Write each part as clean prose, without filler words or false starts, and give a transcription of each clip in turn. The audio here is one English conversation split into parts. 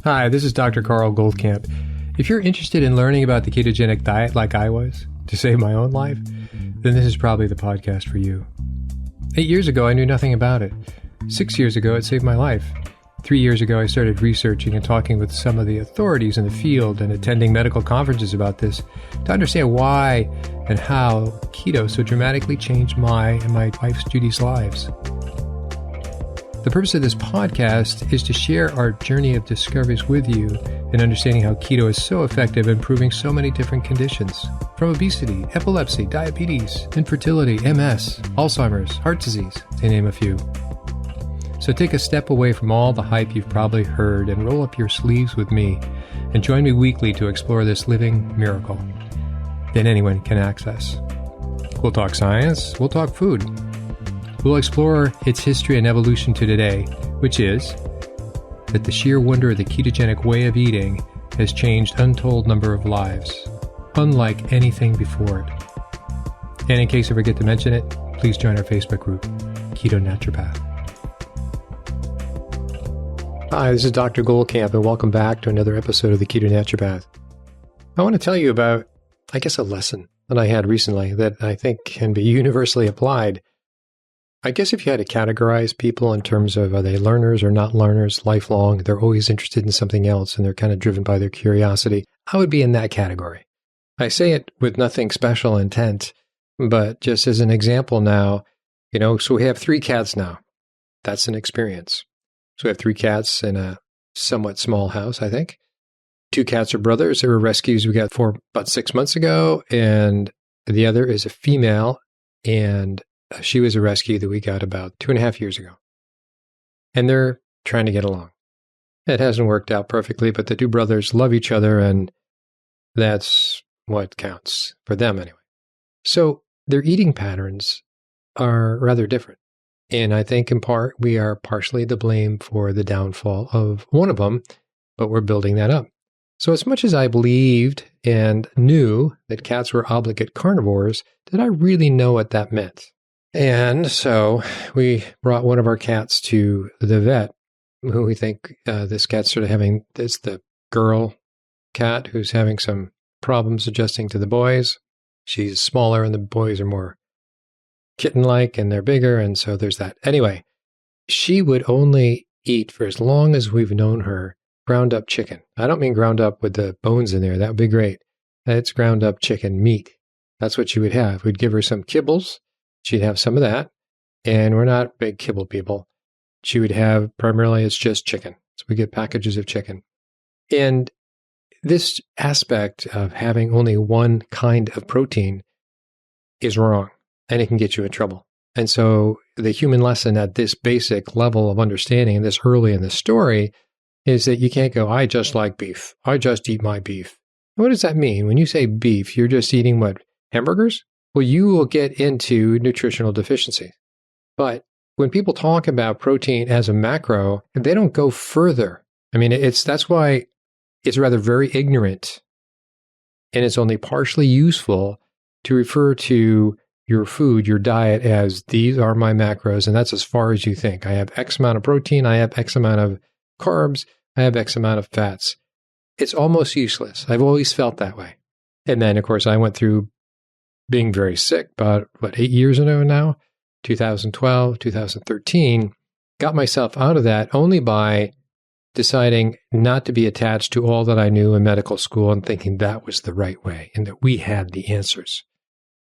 Hi, this is Dr. Carl Goldkamp. If you're interested in learning about the ketogenic diet like I was, to save my own life, then this is probably the podcast for you. 8 years ago, I knew nothing about it. 6 years ago, it saved my life. 3 years ago, I started researching and talking with some of the authorities in the field and attending medical conferences about this to understand why and how keto so dramatically changed my and my wife's Judy's lives. The purpose of this podcast is to share our journey of discoveries with you and understanding how keto is so effective in improving so many different conditions, from obesity, epilepsy, diabetes, infertility, MS, Alzheimer's, heart disease, to name a few. So take a step away from all the hype you've probably heard and roll up your sleeves with me and join me weekly to explore this living miracle that anyone can access. We'll talk science, we'll talk food. We'll explore its history and evolution to today, which is that the sheer wonder of the ketogenic way of eating has changed untold number of lives, unlike anything before it. And in case I forget to mention it, please join our Facebook group, Keto Naturopath. Hi, this is Dr. Goldkamp, and welcome back to another episode of the Keto Naturopath. I want to tell you about, a lesson that I had recently that I think can be universally applied. I guess if you had to categorize people in terms of are they learners or not learners, lifelong, they're always interested in something else and they're kind of driven by their curiosity, I would be in that category. I say it with nothing special intent, but just as an example now, so we have 3 cats now. That's an experience. So we have 3 cats in a somewhat small house, I think. 2 cats are brothers. They were rescues we got about 6 months ago, and the other is a female, and she was a rescue that we got about 2.5 years ago. And they're trying to get along. It hasn't worked out perfectly, but the 2 brothers love each other, and that's what counts, for them anyway. So their eating patterns are rather different. And I think in part we are partially to blame for the downfall of one of them, but we're building that up. So as much as I believed and knew that cats were obligate carnivores, did I really know what that meant? And so we brought one of our cats to the vet, who we think this cat's sort of having, it's the girl cat who's having some problems adjusting to the boys. She's smaller and the boys are more kitten-like and they're bigger, and so there's that. Anyway, she would only eat, for as long as we've known her, ground up chicken. I don't mean ground up with the bones in there. That would be great. It's ground up chicken meat. That's what she would have. We'd give her some kibbles. She'd have some of that, and we're not big kibble people. She would have, primarily, it's just chicken. So we get packages of chicken. And this aspect of having only one kind of protein is wrong, and it can get you in trouble. And so the human lesson at this basic level of understanding, and this early in the story, is that you can't go, I just like beef. I just eat my beef. What does that mean? When you say beef, you're just eating what? Hamburgers? Well, you will get into nutritional deficiency. But when people talk about protein as a macro, they don't go further. I mean, that's why it's rather very ignorant, and it's only partially useful to refer to your food, your diet, as these are my macros, and that's as far as you think. I have X amount of protein, I have X amount of carbs, I have X amount of fats. It's almost useless. I've always felt that way. And then, of course, I went through being very sick about, 8 years ago now, 2012, 2013, got myself out of that only by deciding not to be attached to all that I knew in medical school and thinking that was the right way and that we had the answers,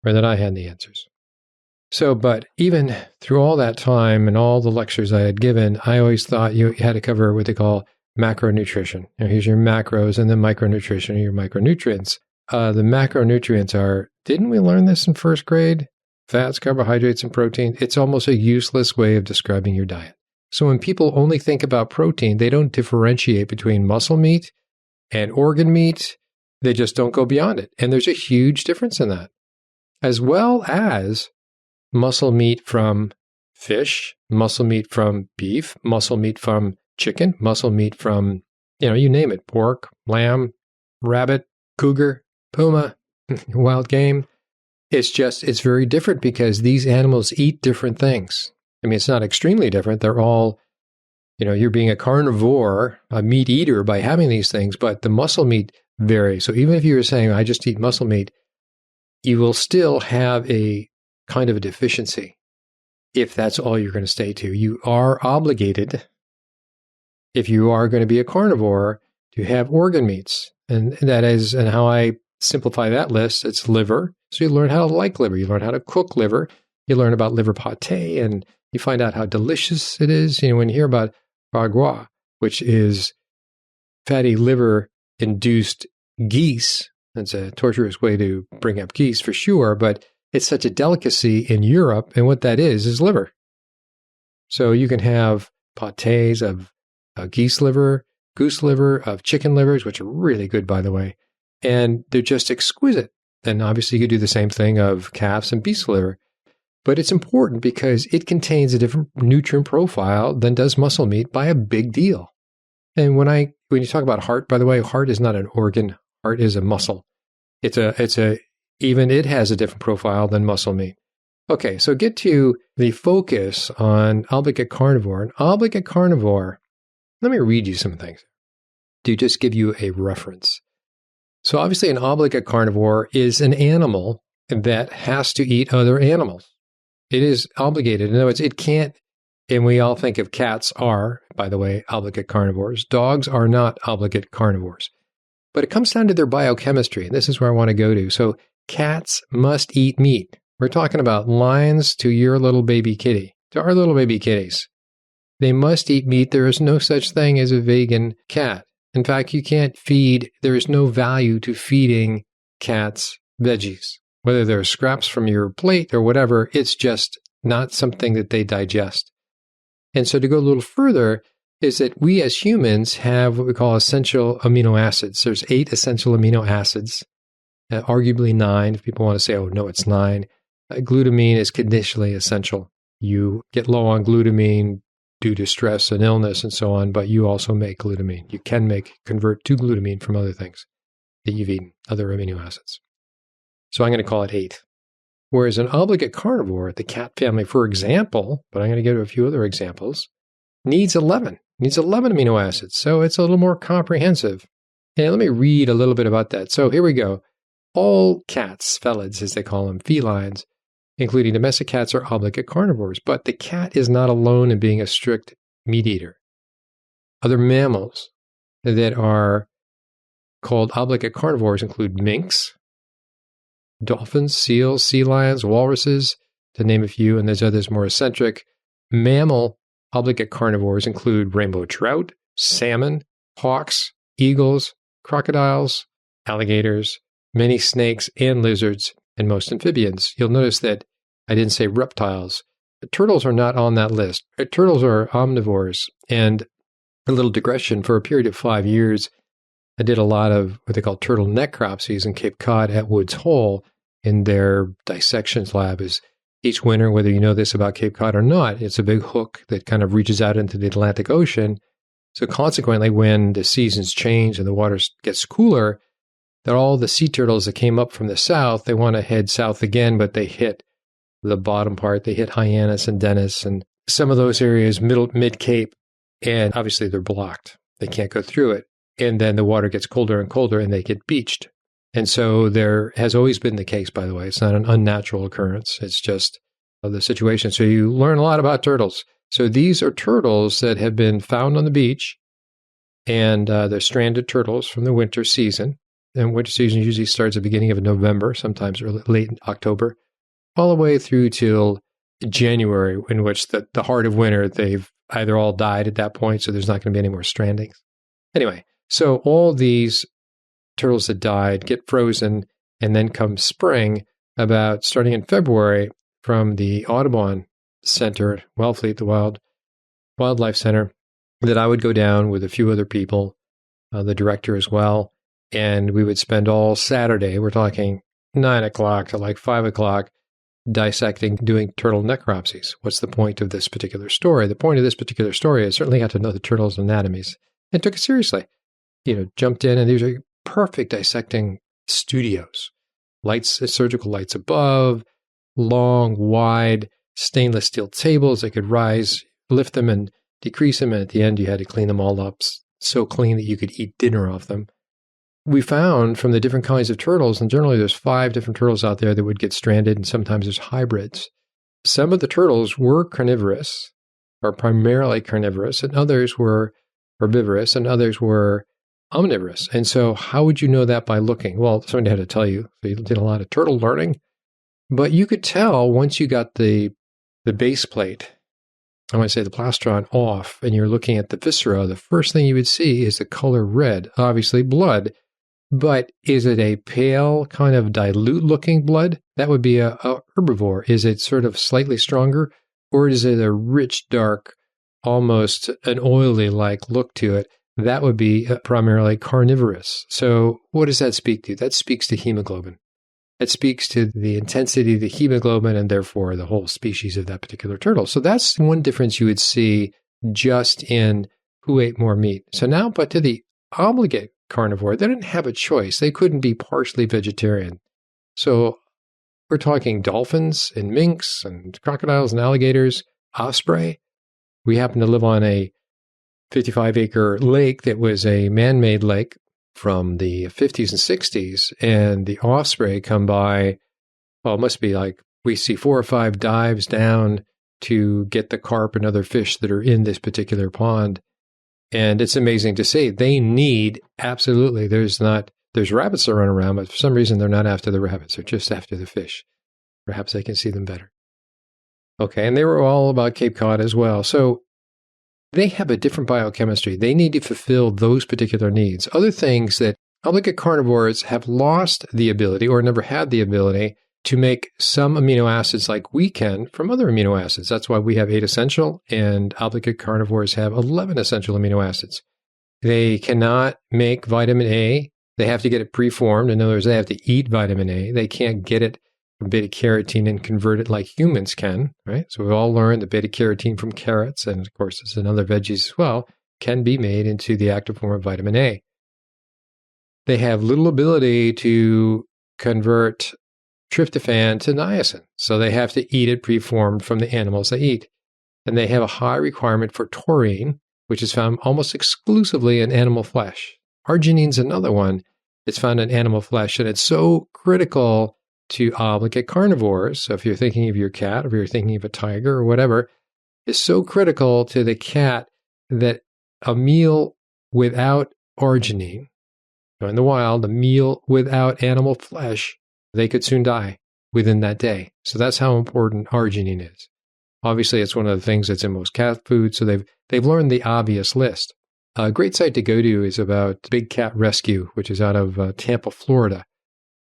or that I had the answers. So, but even through all that time and all the lectures I had given, I always thought you had to cover what they call macronutrition. Here's your macros, and then micronutrition are your micronutrients. The macronutrients are, didn't we learn this in first grade? Fats, carbohydrates, and protein. It's almost a useless way of describing your diet. So when people only think about protein, they don't differentiate between muscle meat and organ meat. They just don't go beyond it. And there's a huge difference in that. As well as muscle meat from fish, muscle meat from beef, muscle meat from chicken, muscle meat from, you name it, pork, lamb, rabbit, cougar, puma, wild game. It's very different because these animals eat different things. I mean, it's not extremely different. They're all, you're being a carnivore, a meat eater by having these things, but the muscle meat varies. So even if you were saying, I just eat muscle meat, you will still have a kind of a deficiency if that's all you're going to stay to. You are obligated, if you are going to be a carnivore, to have organ meats. And how I simplify that list, it's liver. So you learn how to like liver. You learn how to cook liver. You learn about liver pate, and you find out how delicious it is. When you hear about foie gras, which is fatty liver-induced geese, that's a torturous way to bring up geese for sure, but it's such a delicacy in Europe, and what that is liver. So you can have pates of geese liver, goose liver, of chicken livers, which are really good, by the way, and they're just exquisite. And obviously you could do the same thing of calves and beef liver. But it's important because it contains a different nutrient profile than does muscle meat by a big deal. And when you talk about heart, by the way, heart is not an organ. Heart is a muscle. Even it has a different profile than muscle meat. Okay, so get to the focus on obligate carnivore. An obligate carnivore, let me read you some things to just give you a reference. So obviously an obligate carnivore is an animal that has to eat other animals. It is obligated. In other words, it can't, and we all think of cats are, by the way, obligate carnivores. Dogs are not obligate carnivores. But it comes down to their biochemistry, and this is where I want to go to. So cats must eat meat. We're talking about lions to your little baby kitty, to our little baby kitties. They must eat meat. There is no such thing as a vegan cat. In fact, there is no value to feeding cats veggies. Whether they're scraps from your plate or whatever, it's just not something that they digest. And so to go a little further is that we as humans have what we call essential amino acids. There's 8 essential amino acids, arguably 9. If people want to say, oh, no, it's 9. Glutamine is conditionally essential. You get low on glutamine due to stress and illness and so on, but you also make glutamine. You can convert to glutamine from other things that you've eaten, other amino acids. So I'm going to call it 8. Whereas an obligate carnivore, the cat family, for example, but I'm going to give a few other examples, needs 11 amino acids. So it's a little more comprehensive. And let me read a little bit about that. So here we go. All cats, felids as they call them, felines, including domestic cats, are obligate carnivores. But the cat is not alone in being a strict meat eater. Other mammals that are called obligate carnivores include minks, dolphins, seals, sea lions, walruses, to name a few, and there's others more eccentric. Mammal obligate carnivores include rainbow trout, salmon, hawks, eagles, crocodiles, alligators, many snakes and lizards, and most amphibians. You'll notice that I didn't say reptiles. Turtles are not on that list. Turtles are omnivores. And a little digression, for a period of 5 years, I did a lot of what they call turtle necropsies in Cape Cod at Woods Hole in their dissections lab. Is each winter, whether you know this about Cape Cod or not, it's a big hook that kind of reaches out into the Atlantic Ocean. So consequently, when the seasons change and the water gets cooler, that all the sea turtles that came up from the south, they want to head south again, but they hit the bottom part. They hit Hyannis and Dennis and some of those areas, mid-Cape, and obviously they're blocked. They can't go through it. And then the water gets colder and colder and they get beached. And so there has always been the case, by the way. It's not an unnatural occurrence. It's just the situation. So you learn a lot about turtles. So these are turtles that have been found on the beach, and they're stranded turtles from the winter season. And winter season usually starts at the beginning of November, sometimes late October, all the way through till January, in which the heart of winter, they've either all died at that point, so there's not going to be any more strandings. Anyway, so all these turtles that died get frozen, and then come spring, about starting in February, from the Audubon Center, Wellfleet, the Wildlife Center, that I would go down with a few other people, the director as well, and we would spend all Saturday, we're talking 9 o'clock to like 5 o'clock, dissecting, doing turtle necropsies. What's the point of this particular story? The point of this particular story is certainly got to know the turtles' anatomies and took it seriously. Jumped in, and these are perfect dissecting studios. Lights, surgical lights above, long, wide stainless steel tables. They could lift them and decrease them, and at the end you had to clean them all up so clean that you could eat dinner off them. We found from the different kinds of turtles, and generally there's 5 different turtles out there that would get stranded, and sometimes there's hybrids. Some of the turtles were carnivorous, or primarily carnivorous, and others were herbivorous, and others were omnivorous. And so how would you know that by looking? Well, somebody had to tell you. So you did a lot of turtle learning. But you could tell once you got the base plate, I want to say the plastron, off, and you're looking at the viscera, the first thing you would see is the color red, obviously blood. But is it a pale, kind of dilute-looking blood? That would be a herbivore. Is it sort of slightly stronger? Or is it a rich, dark, almost an oily-like look to it? That would be primarily carnivorous. So what does that speak to? That speaks to hemoglobin. It speaks to the intensity of the hemoglobin and therefore the whole species of that particular turtle. So that's one difference you would see just in who ate more meat. So now, but to the obligate carnivore, they didn't have a choice. They couldn't be partially vegetarian. So we're talking dolphins and minks and crocodiles and alligators, osprey. We happen to live on a 55-acre lake that was a man-made lake from the 50s and 60s, and the osprey come by, well, it must be like we see 4 or 5 dives down to get the carp and other fish that are in this particular pond. And it's amazing to see. They need, absolutely, there's rabbits that run around, but for some reason they're not after the rabbits. They're just after the fish. Perhaps they can see them better. Okay, and they were all about Cape Cod as well. So they have a different biochemistry. They need to fulfill those particular needs. Other things that obligate carnivores have lost the ability or never had the ability to make some amino acids like we can from other amino acids. That's why we have 8 essential, and obligate carnivores have 11 essential amino acids. They cannot make vitamin A. They have to get it preformed. In other words, they have to eat vitamin A. They can't get it from beta-carotene and convert it like humans can, right? So we've all learned that beta-carotene from carrots, and of course, it's in other veggies as well, can be made into the active form of vitamin A. They have little ability to convert tryptophan to niacin, so they have to eat it preformed from the animals they eat. And they have a high requirement for taurine, which is found almost exclusively in animal flesh. Arginine's another one that's found in animal flesh, and it's so critical to obligate carnivores. So if you're thinking of your cat, or if you're thinking of a tiger or whatever, it's so critical to the cat that a meal without arginine, in the wild, a meal without animal flesh, they could soon die within that day. So that's how important arginine is. Obviously, it's one of the things that's in most cat food, so they've learned the obvious list. A great site to go to is about Big Cat Rescue, which is out of Tampa, Florida.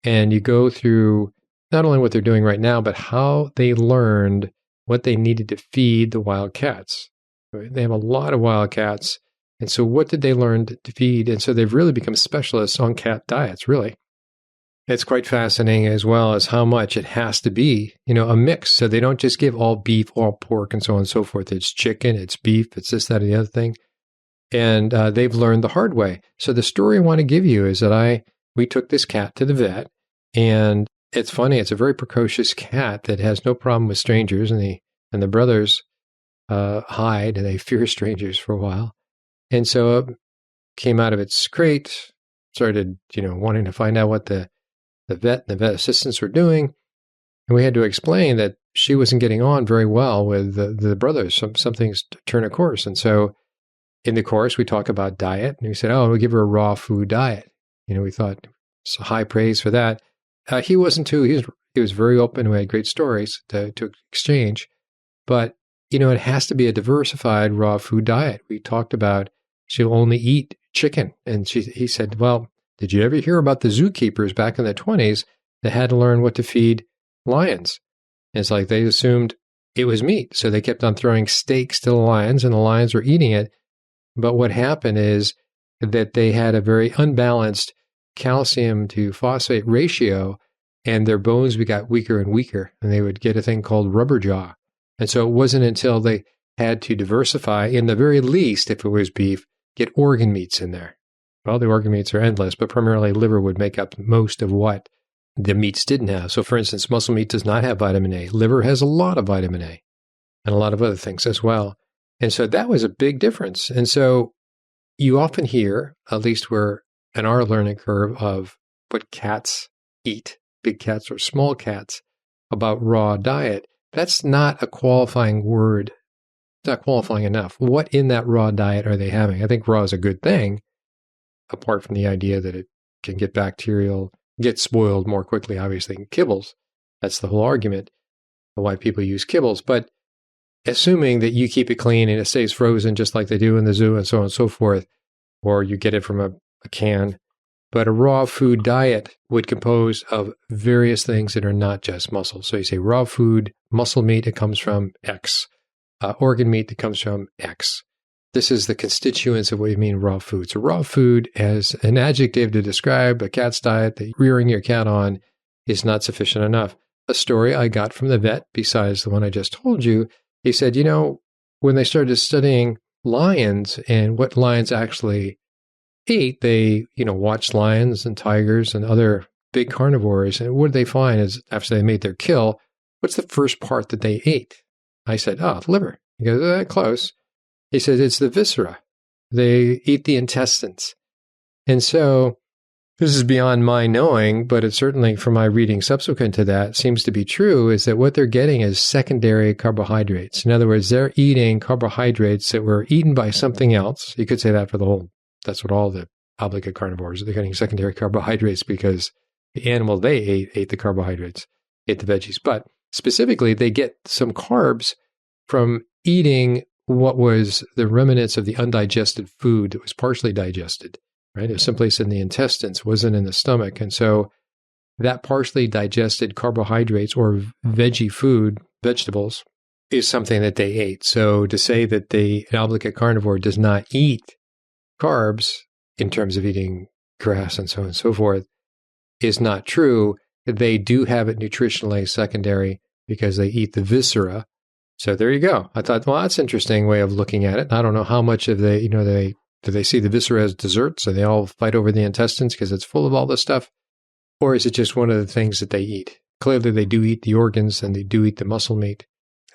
And you go through not only what they're doing right now, but how they learned what they needed to feed the wild cats. Right? They have a lot of wild cats. And so what did they learn to feed? And so they've really become specialists on cat diets, really. It's quite fascinating as well as how much it has to be, a mix. So they don't just give all beef, all pork, and so on and so forth. It's chicken, it's beef, it's this, that, and the other thing. And they've learned the hard way. So the story I want to give you is that we took this cat to the vet, and it's funny, it's a very precocious cat that has no problem with strangers, and the brothers hide, and they fear strangers for a while. And so it came out of its crate, started, wanting to find out what the vet and the vet assistants were doing. And we had to explain that she wasn't getting on very well with the brothers. Something's turned a course. And so in the course, we talk about diet. And we said, we'll give her a raw food diet. We thought it's high praise for that. He wasn't too. He was very open. We had great stories to exchange. But, it has to be a diversified raw food diet. We talked about she'll only eat chicken. And he said, well, did you ever hear about the zookeepers back in the 1920s that had to learn what to feed lions? And it's like they assumed it was meat. So they kept on throwing steaks to the lions, and the lions were eating it. But what happened is that they had a very unbalanced calcium to phosphate ratio, and their bones got weaker and weaker, and they would get a thing called rubber jaw. And so it wasn't until they had to diversify, in the very least, if it was beef, get organ meats in there. Well, the organ meats are endless, but primarily liver would make up most of what the meats didn't have. So, for instance, muscle meat does not have vitamin A. Liver has a lot of vitamin A and a lot of other things as well. And so that was a big difference. And so you often hear, at least we're in our learning curve of what cats eat, big cats or small cats, about raw diet. That's not a qualifying word. It's not qualifying enough. What in that raw diet are they having? I think raw is a good thing, apart from the idea that it can get bacterial, get spoiled more quickly, obviously, in kibbles. That's the whole argument of why people use kibbles. But assuming that you keep it clean and it stays frozen just like they do in the zoo and so on and so forth, or you get it from a can. But a raw food diet would compose of various things that are not just muscle. So you say raw food, muscle meat, it comes from X. Organ meat that comes from X. This is the constituents of what you mean raw food. So raw food as an adjective to describe a cat's diet that rearing your cat on is not sufficient enough. A story I got from the vet, besides the one I just told you, he said, when they started studying lions and what lions actually ate, they, watched lions and tigers and other big carnivores. And what did they find is after they made their kill, what's the first part that they ate? I said, liver. He goes, close. He said, it's the viscera. They eat the intestines. And so this is beyond my knowing, but it certainly from my reading subsequent to that seems to be true, is that what they're getting is secondary carbohydrates. In other words, they're eating carbohydrates that were eaten by something else. You could say that that's what all the obligate carnivores are. They're getting secondary carbohydrates because the animal they ate the carbohydrates, ate the veggies. But specifically, they get some carbs from eating what was the remnants of the undigested food that was partially digested. Right? It was someplace in the intestines, wasn't in the stomach. And so that partially digested carbohydrates or veggie food, vegetables, is something that they ate. So to say that an obligate carnivore does not eat carbs in terms of eating grass and so on and so forth is not true. They do have it nutritionally secondary because they eat the viscera. So there you go. I thought, well, that's an interesting way of looking at it. I don't know how much of do they see the viscera as dessert, so they all fight over the intestines because it's full of all this stuff? Or is it just one of the things that they eat? Clearly, they do eat the organs and they do eat the muscle meat.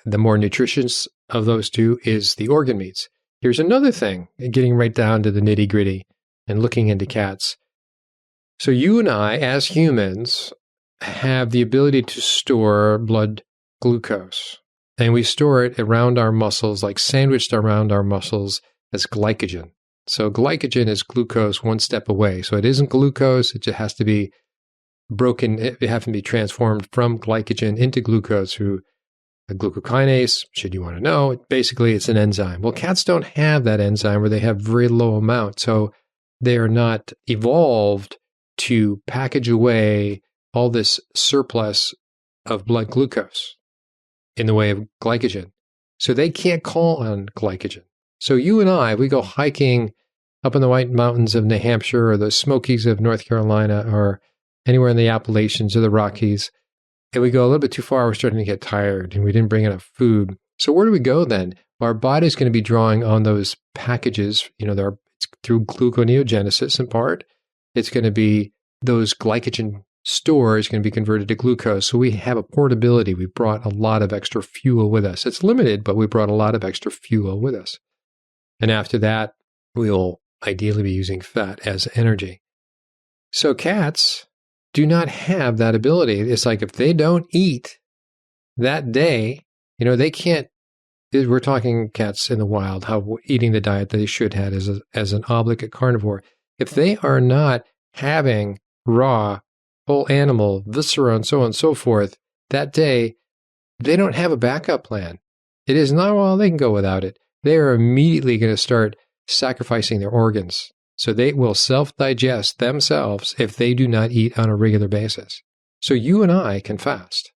The more nutritious of those two is the organ meats. Here's another thing, getting right down to the nitty-gritty and looking into cats. So you and I, as humans, have the ability to store blood glucose. And we store it around our muscles, like sandwiched around our muscles, as glycogen. So glycogen is glucose one step away. So it isn't glucose. It just has to be broken. It has to be transformed from glycogen into glucose through a glucokinase, should you want to know. Basically, it's an enzyme. Well, cats don't have that enzyme, or they have very low amount. So they are not evolved to package away all this surplus of blood glucose in the way of glycogen. So they can't call on glycogen. So you and I, we go hiking up in the White Mountains of New Hampshire or the Smokies of North Carolina or anywhere in the Appalachians or the Rockies, and we go a little bit too far, we're starting to get tired and we didn't bring enough food. So where do we go then? Our body's going to be drawing on those packages, it's through gluconeogenesis in part. It's going to be those glycogen stores going to be converted to glucose. So we have a portability. We brought a lot of extra fuel with us. It's limited, but we brought a lot of extra fuel with us. And after that, we will ideally be using fat as energy. So cats do not have that ability. It's like if they don't eat that day, they can't. We're talking cats in the wild, how eating the diet that they should have as an obligate carnivore. If they are not having raw, whole animal, viscera, and so on and so forth that day, they don't have a backup plan. It is not, well, they can go without it. They are immediately going to start sacrificing their organs. So they will self-digest themselves if they do not eat on a regular basis. So you and I can fast.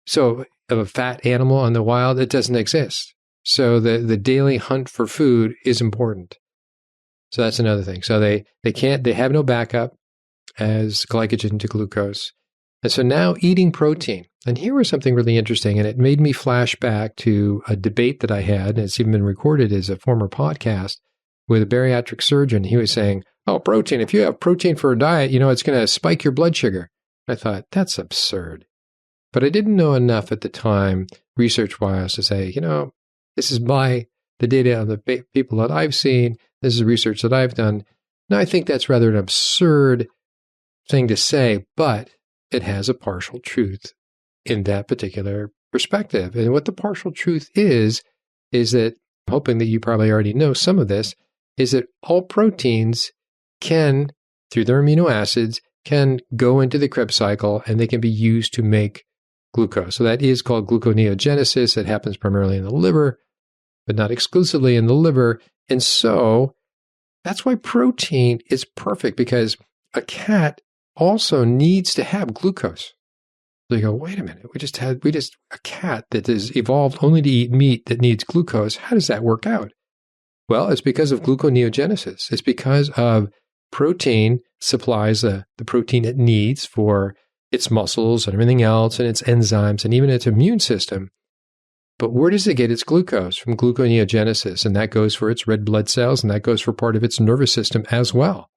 So of a fat animal in the wild, it doesn't exist. So the daily hunt for food is important. So that's another thing. So they have no backup as glycogen to glucose. And so now eating protein. And here was something really interesting, and it made me flash back to a debate that I had, and it's even been recorded as a former podcast, with a bariatric surgeon. He was saying, protein, if you have protein for a diet, it's going to spike your blood sugar. I thought, that's absurd. But I didn't know enough at the time, research-wise, to say, This is by the data of the people that I've seen. This is research that I've done. Now, I think that's rather an absurd thing to say, but it has a partial truth in that particular perspective. And what the partial truth is that, hoping that you probably already know some of this, is that all proteins can, through their amino acids, can go into the Krebs cycle and they can be used to make glucose. So that is called gluconeogenesis. It happens primarily in the liver, but not exclusively in the liver. And so that's why protein is perfect, because a cat also needs to have glucose. So you go, wait a minute, a cat that is evolved only to eat meat that needs glucose. How does that work out? Well, it's because of gluconeogenesis. It's because of protein supplies the protein it needs for its muscles and everything else, and its enzymes, and even its immune system. But where does it get its glucose? From gluconeogenesis, and that goes for its red blood cells, and that goes for part of its nervous system as well.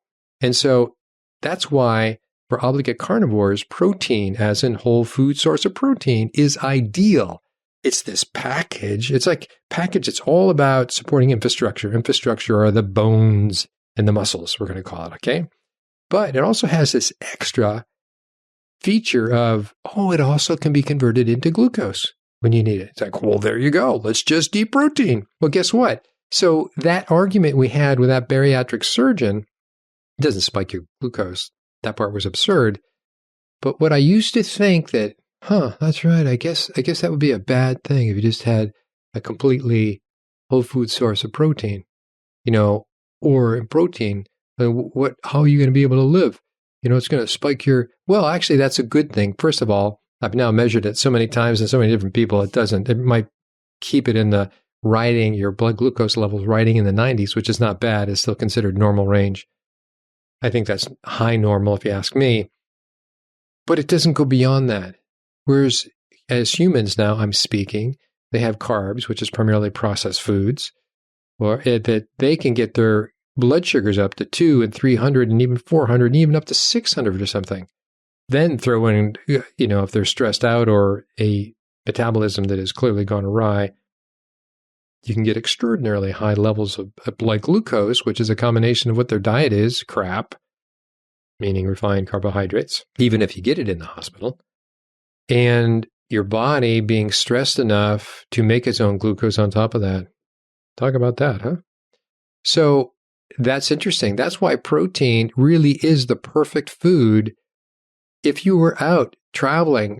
And so that's why for obligate carnivores, protein, as in whole food source of protein, is ideal. It's this package. It's like package. It's all about supporting infrastructure. Infrastructure are the bones and the muscles, we're going to call it, okay? But it also has this extra feature of, it also can be converted into glucose when you need it. It's like, well, there you go. Let's just eat protein. Well, guess what? So that argument we had with that bariatric surgeon, it doesn't spike your glucose. That part was absurd. But what I used to think that, that's right. I guess that would be a bad thing if you just had a completely whole food source of protein, or in protein. How are you going to be able to live? It's going to spike your, well, actually, that's a good thing. First of all, I've now measured it so many times and so many different people, it might keep it in the your blood glucose levels riding in the 90s, which is not bad. It's still considered normal range. I think that's high normal if you ask me. But it doesn't go beyond that. Whereas as humans now, I'm speaking, they have carbs, which is primarily processed foods, that they can get their blood sugars up to 200 and 300 and even 400 and even up to 600 or something. Then throw in, if they're stressed out or a metabolism that has clearly gone awry, you can get extraordinarily high levels of blood glucose, which is a combination of what their diet is, crap, meaning refined carbohydrates, even if you get it in the hospital, and your body being stressed enough to make its own glucose on top of that. Talk about that, huh? So that's interesting. That's why protein really is the perfect food if you were out traveling,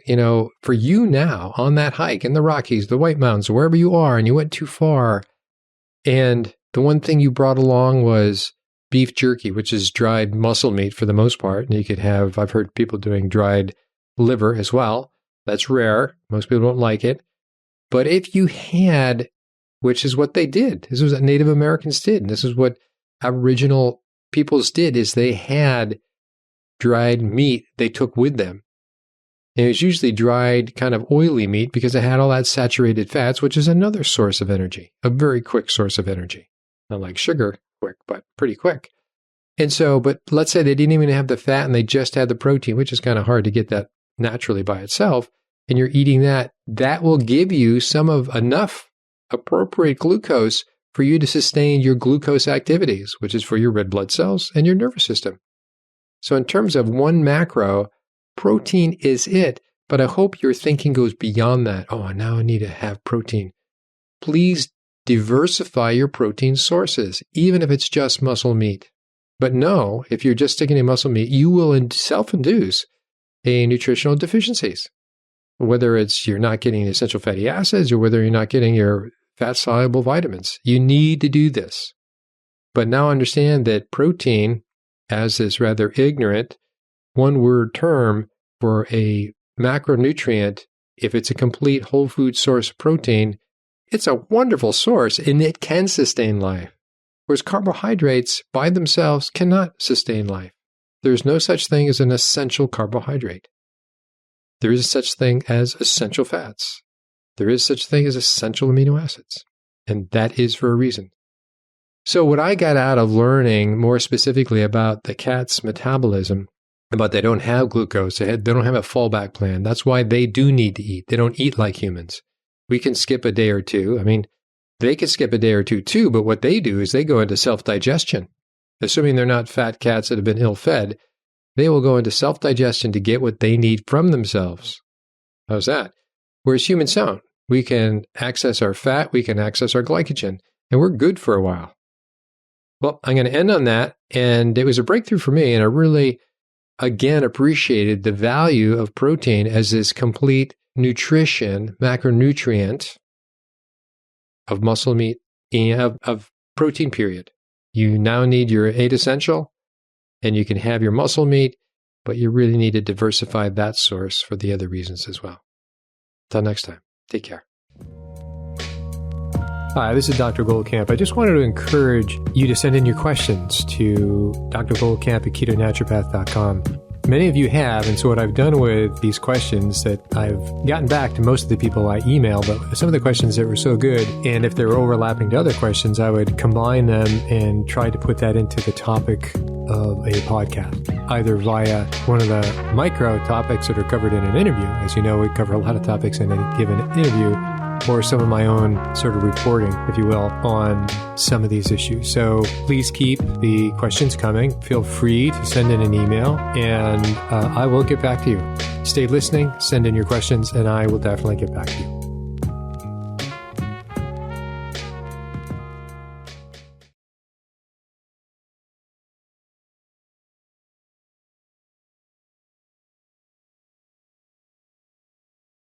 for you now on that hike in the Rockies, the White Mountains, wherever you are, and you went too far. And the one thing you brought along was beef jerky, which is dried muscle meat for the most part. And you could have, I've heard people doing dried liver as well. That's rare. Most people don't like it. But if you had, which is what they did, this was what Native Americans did, and this is what Aboriginal peoples did, is they had dried meat they took with them. And it was usually dried kind of oily meat because it had all that saturated fats, which is another source of energy, a very quick source of energy. Not like sugar quick, but pretty quick. And so, but let's say they didn't even have the fat and they just had the protein, which is kind of hard to get that naturally by itself. And you're eating that will give you enough appropriate glucose for you to sustain your glucose activities, which is for your red blood cells and your nervous system. So in terms of one macro, protein is it, but I hope your thinking goes beyond that. Now I need to have protein. Please diversify your protein sources, even if it's just muscle meat. But no, if you're just sticking to muscle meat, you will self-induce nutritional deficiencies, whether it's you're not getting essential fatty acids or whether you're not getting your fat-soluble vitamins. You need to do this. But now understand that protein, as this rather ignorant one-word term for a macronutrient, if it's a complete whole food source of protein, it's a wonderful source and it can sustain life. Whereas carbohydrates by themselves cannot sustain life. There's no such thing as an essential carbohydrate. There is such thing as essential fats. There is such thing as essential amino acids. And that is for a reason. So what I got out of learning more specifically about the cat's metabolism, about they don't have glucose, they don't have a fallback plan. That's why they do need to eat. They don't eat like humans. We can skip a day or two. I mean, They could skip a day or two too, but what they do is they go into self-digestion. Assuming they're not fat cats that have been ill-fed, they will go into self-digestion to get what they need from themselves. How's that? Whereas humans don't. We can access our fat, we can access our glycogen, and we're good for a while. Well, I'm going to end on that, and it was a breakthrough for me, and I really, again, appreciated the value of protein as this complete nutrition, macronutrient of muscle meat, of protein, period. You now need your 8 essential, and you can have your muscle meat, but you really need to diversify that source for the other reasons as well. Until next time, take care. Hi, this is Dr. Goldkamp. I just wanted to encourage you to send in your questions to drgoldkamp@ketonaturopath.com. Many of you have, and so what I've done with these questions that I've gotten back to most of the people I email, but some of the questions that were so good, and if they were overlapping to other questions, I would combine them and try to put that into the topic of a podcast, either via one of the micro topics that are covered in an interview. As you know, we cover a lot of topics in any given interview, or some of my own sort of reporting, if you will, on some of these issues. So please keep the questions coming. Feel free to send in an email, and I will get back to you. Stay listening, send in your questions, and I will definitely get back to you.